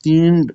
3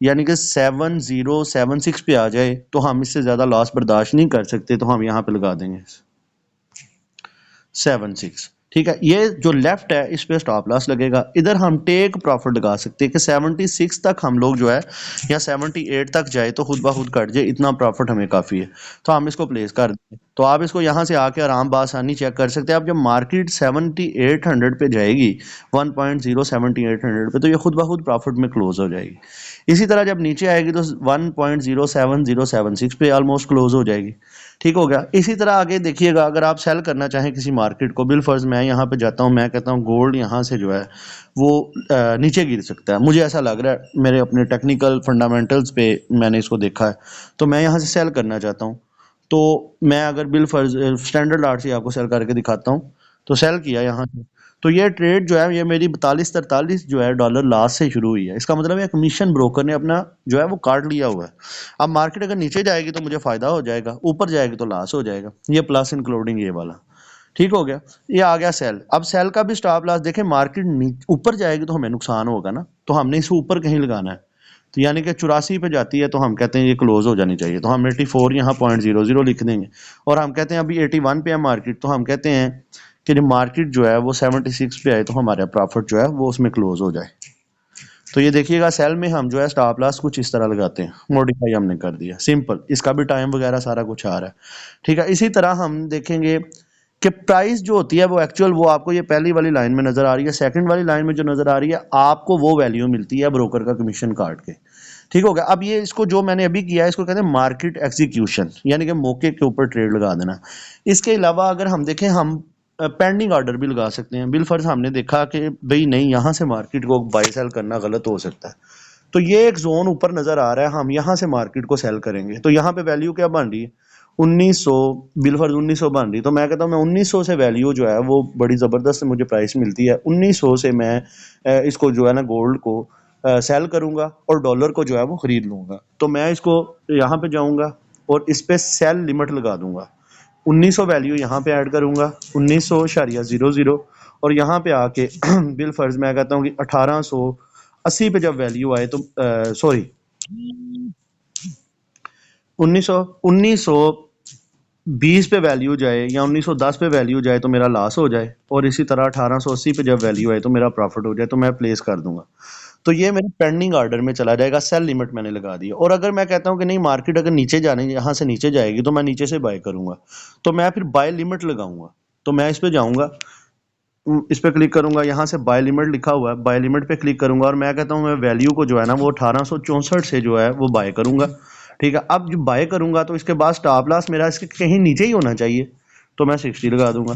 یعنی کہ 7076 پہ آ جائے تو ہم اس سے زیادہ لاس برداشت نہیں کر سکتے، تو ہم یہاں پہ لگا دیں گے 76. ٹھیک ہے، یہ جو لیفٹ ہے اس پہ سٹاپ لاس لگے گا. ادھر ہم ٹیک پروفٹ لگا سکتے ہیں کہ 76 تک ہم لوگ جو ہے یا 78 تک جائے تو خود بخود کٹ جائے، اتنا پروفٹ ہمیں کافی ہے، تو ہم اس کو پلیس کر دیں. تو آپ اس کو یہاں سے آ کے آرام بآسانی چیک کر سکتے ہیں. اب جب مارکیٹ 7800 پہ جائے گی 1.07800 پہ، تو یہ خود بخود پروفٹ میں کلوز ہو جائے گی. اسی طرح جب نیچے آئے گی تو 1.07076 پہ آلموسٹ کلوز ہو جائے گی. ٹھیک ہو گیا. اسی طرح آگے دیکھیے گا، اگر آپ سیل کرنا چاہیں کسی مارکیٹ کو، بالفرض میں یہاں پہ جاتا ہوں، میں کہتا ہوں گولڈ یہاں سے جو ہے وہ نیچے گر سکتا ہے، مجھے ایسا لگ رہا ہے، میرے اپنے ٹیکنیکل فنڈامنٹلز پہ میں نے اس کو دیکھا ہے، تو میں یہاں سے سیل کرنا چاہتا ہوں. تو میں اگر بالفرض اسٹینڈرڈ آرٹ سے آپ کو سیل کر کے دکھاتا ہوں، تو سیل کیا یہاں سے، تو یہ ٹریڈ جو ہے یہ میری 42-43 جو ہے ڈالر لاس سے شروع ہوئی ہے. اس کا مطلب ہے کمیشن بروکر نے اپنا جو ہے وہ کاٹ لیا ہوا ہے. اب مارکیٹ اگر نیچے جائے گی تو مجھے فائدہ ہو جائے گا، اوپر جائے گی تو لاس ہو جائے گا. یہ پلس انکلوڈنگ یہ والا. ٹھیک ہو گیا. یہ آ گیا سیل. اب سیل کا بھی سٹاپ لاس دیکھیں، مارکیٹ اوپر جائے گی تو ہمیں نقصان ہوگا نا، تو ہم نے اس کو اوپر کہیں لگانا ہے. تو یعنی کہ 84 پہ جاتی ہے تو ہم کہتے ہیں یہ کلوز ہو جانی چاہیے، تو ہم 84 یہاں 0.00 لکھ دیں گے. اور ہم کہتے ہیں ابھی 81 پہ ہے مارکیٹ، تو ہم کہتے ہیں کہ جب مارکیٹ جو ہے وہ 76 پہ آئے تو ہمارا پروفٹ جو ہے وہ اس میں کلوز ہو جائے. تو یہ دیکھیے گا سیل میں ہم جو ہے سٹاپ لاس کچھ اس طرح لگاتے ہیں، موڈیفائی ہم نے کر دیا، سمپل. اس کا بھی ٹائم وغیرہ سارا کچھ آ رہا ہے. ٹھیک ہے. اسی طرح ہم دیکھیں گے کہ پرائس جو ہوتی ہے وہ ایکچوئل، وہ آپ کو یہ پہلی والی لائن میں نظر آ رہی ہے، سیکنڈ والی لائن میں جو نظر آ رہی ہے آپ کو وہ ویلیو ملتی ہے بروکر کا کمیشن کاٹ کے. ٹھیک ہو گیا. اب یہ اس کو جو میں نے ابھی کیا ہے اس کو کہتے ہیں مارکیٹ ایگزیکیوشن، یعنی کہ موقع کے اوپر ٹریڈ لگا دینا. اس کے علاوہ اگر ہم دیکھیں، ہم پینڈنگ آرڈر بھی لگا سکتے ہیں. بالفرض ہم نے دیکھا کہ بھئی نہیں، یہاں سے مارکیٹ کو بائی سیل کرنا غلط ہو سکتا ہے، تو یہ ایک زون اوپر نظر آ رہا ہے، ہم یہاں سے مارکیٹ کو سیل کریں گے. تو یہاں پہ ویلیو کیا بن رہی ہے؟ 1900. بالفرض 1900 بن رہی. تو میں کہتا ہوں میں 1900 سے ویلیو جو ہے وہ بڑی زبردست مجھے پرائس ملتی ہے، 1900 سے میں اس کو جو ہے نا گولڈ کو سیل کروں گا اور ڈالر کو جو ہے وہ خرید لوں گا. تو میں اس کو یہاں پہ جاؤں گا اور اس پہ سیل لمٹ لگا دوں گا. 1900 ویلیو یہاں پہ ایڈ کروں گا، 1900.00، اور یہاں پہ آ کے بالفرض میں کہتا ہوں کہ 1880 پہ جب ویلیو آئے تو سوری 1920 پہ ویلیو جائے یا 1910 پہ ویلیو جائے تو میرا لاس ہو جائے، اور اسی طرح 1880 پہ جب ویلیو آئے تو میرا پروفٹ ہو جائے، تو میں پلیس کر دوں گا. تو یہ میرے پینڈنگ آرڈر میں چلا جائے گا، سیل لمٹ میں نے لگا دی. اور اگر میں کہتا ہوں کہ نہیں، مارکیٹ اگر نیچے جانے یہاں سے نیچے جائے گی تو میں نیچے سے بائی کروں گا، تو میں پھر بائی لمٹ لگاؤں گا. تو میں اس پہ جاؤں گا، اس پہ کلک کروں گا، یہاں سے بائی لمٹ لکھا ہوا ہے، بائی لمٹ پہ کلک کروں گا، اور میں کہتا ہوں میں ویلیو کو جو ہے نا وہ 1864 سے جو ہے وہ بائی کروں گا. ٹھیک ہے. اب جو بائی کروں گا تو اس کے بعد سٹاپ لاس میرا اس کے کہیں نیچے ہی ہونا چاہیے، تو میں 60 لگا دوں گا.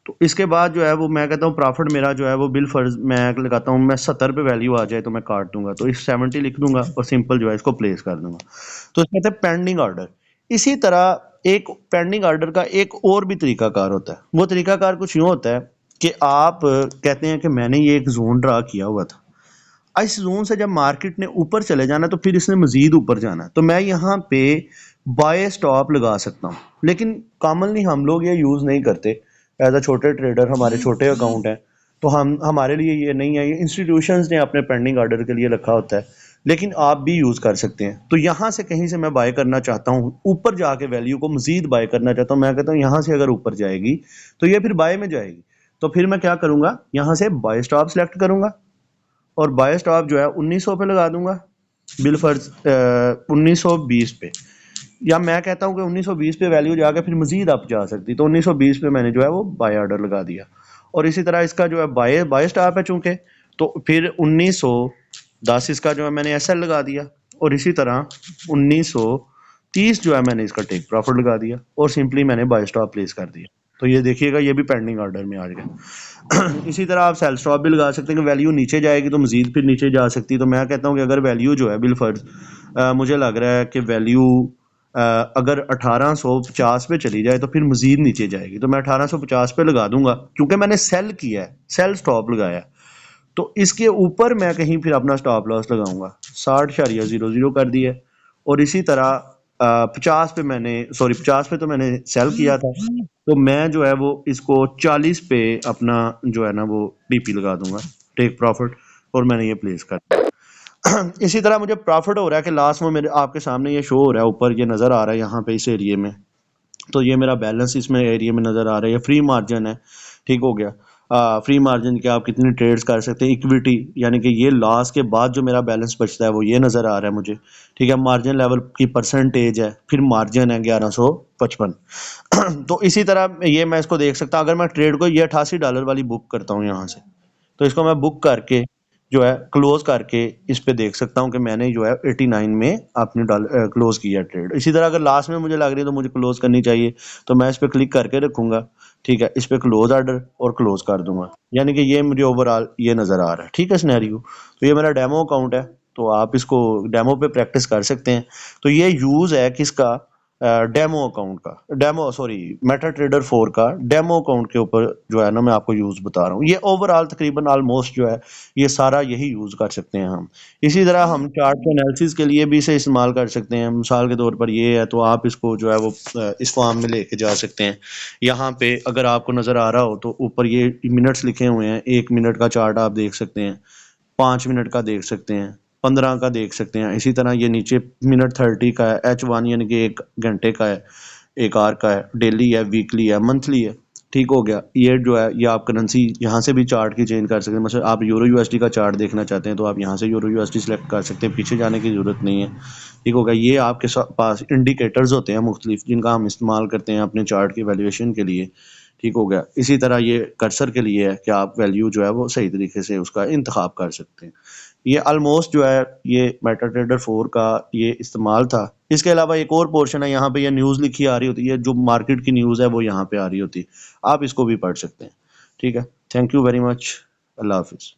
تو اس کے بعد جو ہے وہ میں کہتا ہوں پروفٹ میرا جو ہے وہ بالفرض میں لگاتا ہوں، میں 70 پہ ویلیو آ جائے تو میں کاٹ دوں گا، تو اس 70 لکھ دوں گا اور سمپل جو ہے اس کو پلیس کر دوں گا. تو اس کہتے ہیں پینڈنگ آرڈر. اسی طرح ایک پینڈنگ آرڈر کا ایک اور بھی طریقہ کار ہوتا ہے. وہ طریقہ کار کچھ یوں ہوتا ہے کہ آپ کہتے ہیں کہ میں نے یہ ایک زون ڈرا کیا ہوا تھا، اس زون سے جب مارکیٹ نے اوپر چلے جانا تو پھر اس نے مزید اوپر جانا، تو میں یہاں پہ بائی سٹاپ لگا سکتا ہوں. لیکن کامنلی ہم لوگ یہ یوز نہیں کرتے، ایز اے چھوٹے ٹریڈر، ہمارے چھوٹے اکاؤنٹ ہیں، تو ہمارے لیے یہ نہیں ہے. یہ انسٹیٹیوشنز نے اپنے پینڈنگ آرڈر کے لیے رکھا ہوتا ہے، لیکن آپ بھی یوز کر سکتے ہیں. تو یہاں سے کہیں سے میں بائی کرنا چاہتا ہوں، اوپر جا کے ویلیو کو مزید بائی کرنا چاہتا ہوں، میں کہتا ہوں یہاں سے اگر اوپر جائے گی تو یہ پھر بائی میں جائے گی. تو پھر میں کیا کروں گا، یہاں سے بائی سٹاپ سلیکٹ کروں گا اور بائی سٹاپ جو ہے 1900 پہ لگا دوں گا، بالفرض 1920 پہ. یا میں کہتا ہوں کہ 1920 پہ ویلیو جا کے پھر مزید اپ جا سکتی، تو 1920 پہ میں نے جو ہے وہ بائی آرڈر لگا دیا. اور اسی طرح اس کا جو ہے بائی سٹاپ ہے چونکہ، تو پھر 1910 اس کا جو ہے میں نے ایس ایل لگا دیا، اور اسی طرح 1930 جو ہے میں نے اس کا ٹیک پروفٹ لگا دیا، اور سمپلی میں نے بائی سٹاپ پلیس کر دیا. تو یہ دیکھیے گا یہ بھی پینڈنگ آرڈر میں آ گیا. اسی طرح آپ سیل سٹاپ بھی لگا سکتے ہیں کہ ویلیو نیچے جائے گی تو مزید پھر نیچے جا سکتی. تو میں کہتا ہوں کہ اگر ویلیو جو ہے بالفرض مجھے لگ رہا ہے کہ ویلیو اگر 1850 پہ چلی جائے تو پھر مزید نیچے جائے گی، تو میں 1850 پہ لگا دوں گا کیونکہ میں نے سیل کیا ہے، سیل سٹاپ لگایا. تو اس کے اوپر میں کہیں پھر اپنا سٹاپ لاس لگاؤں گا، 60.00 کر دی ہے. اور اسی طرح 50 پہ میں نے 50 پہ تو میں نے سیل کیا تھا، تو میں جو ہے وہ اس کو 40 پہ اپنا جو ہے نا وہ ڈی پی لگا دوں گا، ٹیک پروفٹ، اور میں نے یہ پلیس کر دیا. اسی طرح مجھے پروفٹ ہو رہا ہے کہ لاسٹ میں میرے آپ کے سامنے یہ شو ہو رہا ہے، اوپر یہ نظر آ رہا ہے یہاں پہ اس ایریے میں، تو یہ میرا بیلنس اس میں ایریے میں نظر آ رہا ہے، یہ فری مارجن ہے، ٹھیک ہو گیا۔ فری مارجن کے آپ کتنی ٹریڈز کر سکتے ہیں، ایکویٹی یعنی کہ یہ لاس کے بعد جو میرا بیلنس بچتا ہے وہ یہ نظر آ رہا ہے مجھے، ٹھیک ہے۔ مارجن لیول کی پرسنٹیج ہے، پھر مارجن ہے 1155۔ تو اسی طرح یہ میں اس کو دیکھ سکتا ہوں، اگر میں ٹریڈ کو یہ $88 والی بک کرتا ہوں یہاں سے، تو اس کو میں بک کر کے جو ہے کلوز کر کے اس پہ دیکھ سکتا ہوں کہ میں نے جو ہے 89 میں اپنی کلوز کیا ٹریڈ۔ اسی طرح اگر لاسٹ میں مجھے لگ رہی ہے تو مجھے کلوز کرنی چاہیے، تو میں اس پہ کلک کر کے رکھوں گا، ٹھیک ہے، اس پہ کلوز آرڈر اور کلوز کر دوں گا، یعنی کہ یہ مجھے اوور آل یہ نظر آ رہا ہے، ٹھیک ہے سنیریو۔ تو یہ میرا ڈیمو اکاؤنٹ ہے، تو آپ اس کو ڈیمو پہ پریکٹس کر سکتے ہیں۔ تو یہ یوز ہے کس کا، ڈیمو اکاؤنٹ کا، ڈیمو سوری میٹا ٹریڈر 4 کا ڈیمو اکاؤنٹ کے اوپر جو ہے نا میں آپ کو یوز بتا رہا ہوں۔ یہ اوور آل تقریباً آلموسٹ جو ہے یہ سارا یہی یوز کر سکتے ہیں ہم۔ اسی طرح ہم چارٹ کے انالیسس کے لیے بھی اسے استعمال کر سکتے ہیں، مثال کے طور پر یہ ہے تو آپ اس کو جو ہے وہ اس فارم میں لے کے جا سکتے ہیں۔ یہاں پہ اگر آپ کو نظر آ رہا ہو تو اوپر یہ منٹس لکھے ہوئے ہیں، 1 منٹ کا چارٹ آپ دیکھ سکتے ہیں، 5 منٹ کا دیکھ سکتے ہیں، 15 کا دیکھ سکتے ہیں۔ اسی طرح یہ نیچے منٹ 30 کا ہے، H1 یعنی کہ 1 گھنٹے کا ہے، 1 آور کا ہے، ڈیلی ہے، ویکلی ہے، منتھلی ہے، ٹھیک ہو گیا۔ یہ جو ہے یہ آپ کرنسی یہاں سے بھی چارٹ کی چینج کر سکتے ہیں، مثلا آپ یورو یو ایس ڈی کا چارٹ دیکھنا چاہتے ہیں تو آپ یہاں سے euro U S D select کر سکتے ہیں، پیچھے جانے کی ضرورت نہیں ہے، ٹھیک ہو گیا۔ یہ آپ کے پاس انڈیکیٹرز ہوتے ہیں مختلف جن کا ہم استعمال کرتے ہیں اپنے چارٹ کی ویلیویشن کے لیے، ٹھیک ہو گیا۔ اسی طرح یہ کرسر کے لیے ہے کہ آپ ویلیو جو ہے وہ صحیح طریقے سے اس کا انتخاب کر سکتے ہیں۔ یہ آلموسٹ جو ہے یہ میٹا ٹریڈر 4 کا یہ استعمال تھا۔ اس کے علاوہ ایک اور پورشن ہے، یہاں پہ یہ نیوز لکھی آ رہی ہوتی ہے، جو مارکیٹ کی نیوز ہے وہ یہاں پہ آ رہی ہوتی ہے، آپ اس کو بھی پڑھ سکتے ہیں، ٹھیک ہے۔ تھینک یو ویری مچ، اللہ حافظ۔